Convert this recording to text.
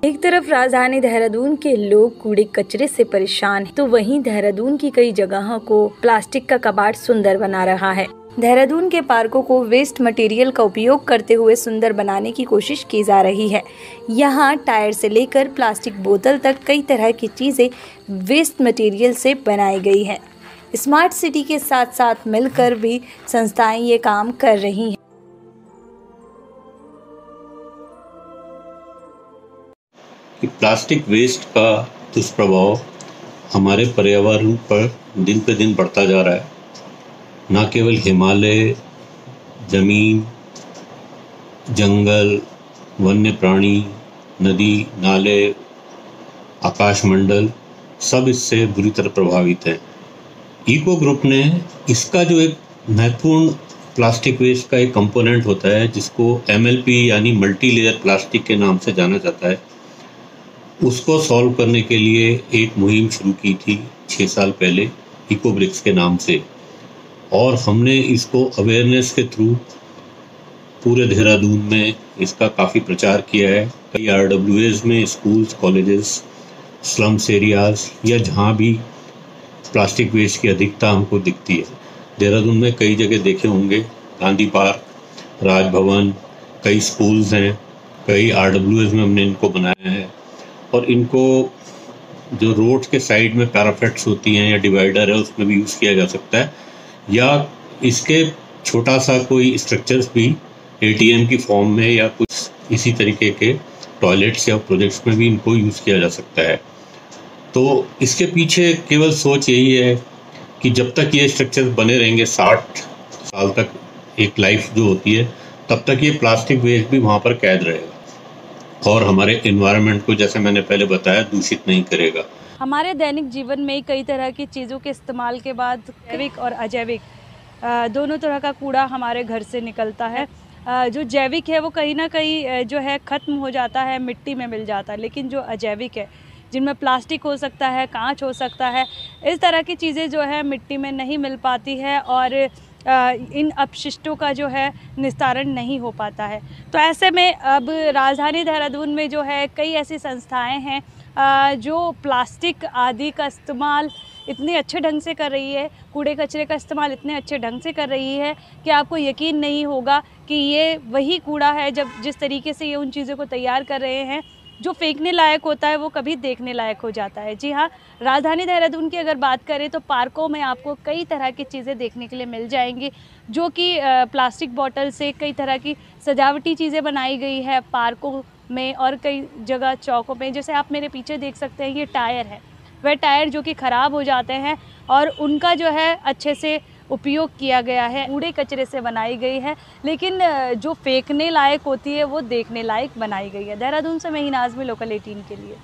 एक तरफ राजधानी देहरादून के लोग कूड़े कचरे से परेशान हैं, तो वहीं देहरादून की कई जगहों को प्लास्टिक का कबाड़ सुंदर बना रहा है। देहरादून के पार्कों को वेस्ट मटेरियल का उपयोग करते हुए सुंदर बनाने की कोशिश की जा रही है। यहाँ टायर से लेकर प्लास्टिक बोतल तक कई तरह की चीजें वेस्ट मटेरियल से बनाई गई है। स्मार्ट सिटी के साथ साथ मिलकर भी संस्थाएं ये काम कर रही हैं। कि प्लास्टिक वेस्ट का दुष्प्रभाव हमारे पर्यावरण पर दिन पे दिन बढ़ता जा रहा है। न केवल हिमालय, जमीन, जंगल, वन्य प्राणी, नदी, नाले, आकाशमंडल सब इससे बुरी तरह प्रभावित हैं। इको ग्रुप ने इसका जो एक महत्वपूर्ण प्लास्टिक वेस्ट का एक कंपोनेंट होता है जिसको MLP यानी मल्टी लेयर प्लास्टिक के नाम से जाना जाता है, उसको सॉल्व करने के लिए एक मुहिम शुरू की थी 6 साल पहले इको ब्रिक्स के नाम से, और हमने इसको अवेयरनेस के थ्रू पूरे देहरादून में इसका काफ़ी प्रचार किया है। कई RWAs में, स्कूल्स, कॉलेजेस, स्लम्स एरियाज़ या जहाँ भी प्लास्टिक वेस्ट की अधिकता हमको दिखती है। देहरादून में कई जगह देखे होंगे, गांधी पार्क, राजभवन, कई स्कूल्स हैं, कई RWAs में हमने इनको बनाया है। और इनको जो रोड के साइड में पैरापेट्स होती हैं या डिवाइडर है उसमें भी यूज़ किया जा सकता है, या इसके छोटा सा कोई स्ट्रक्चर्स भी ATM की फॉर्म में या कुछ इसी तरीके के टॉयलेट्स या प्रोजेक्ट्स में भी इनको यूज़ किया जा सकता है। तो इसके पीछे केवल सोच यही है कि जब तक ये स्ट्रक्चर्स बने रहेंगे 60 साल तक एक लाइफ जो होती है, तब तक ये प्लास्टिक वेस्ट भी वहाँ पर कैद रहेगा और हमारे एनवायरनमेंट को, जैसे मैंने पहले बताया, दूषित नहीं करेगा। हमारे दैनिक जीवन में कई तरह की चीज़ों के इस्तेमाल के बाद जैविक और अजैविक दोनों तरह का कूड़ा हमारे घर से निकलता है। जो जैविक है वो कहीं ना कहीं जो है ख़त्म हो जाता है, मिट्टी में मिल जाता है, लेकिन जो अजैविक है जिनमें प्लास्टिक हो सकता है, कांच हो सकता है, इस तरह की चीज़ें जो है मिट्टी में नहीं मिल पाती है और इन अपशिष्टों का जो है निस्तारण नहीं हो पाता है। तो ऐसे में अब राजधानी देहरादून में जो है कई ऐसी संस्थाएं हैं जो प्लास्टिक आदि का इस्तेमाल इतने अच्छे ढंग से कर रही है, कूड़े कचरे का इस्तेमाल इतने अच्छे ढंग से कर रही है कि आपको यकीन नहीं होगा कि ये वही कूड़ा है। जब जिस तरीके से ये उन चीज़ों को तैयार कर रहे हैं, जो फेंकने लायक होता है वो कभी देखने लायक हो जाता है। जी हाँ, राजधानी देहरादून की अगर बात करें तो पार्कों में आपको कई तरह की चीज़ें देखने के लिए मिल जाएंगी, जो कि प्लास्टिक बॉटल से कई तरह की सजावटी चीज़ें बनाई गई है पार्कों में और कई जगह चौकों में। जैसे आप मेरे पीछे देख सकते हैं, ये टायर है, वह टायर जो कि ख़राब हो जाते हैं और उनका जो है अच्छे से उपयोग किया गया है, कूड़े कचरे से बनाई गई है, लेकिन जो फेंकने लायक होती है वो देखने लायक बनाई गई है। देहरादून से मैं ही नाज़मी, लोकल 18 के लिए।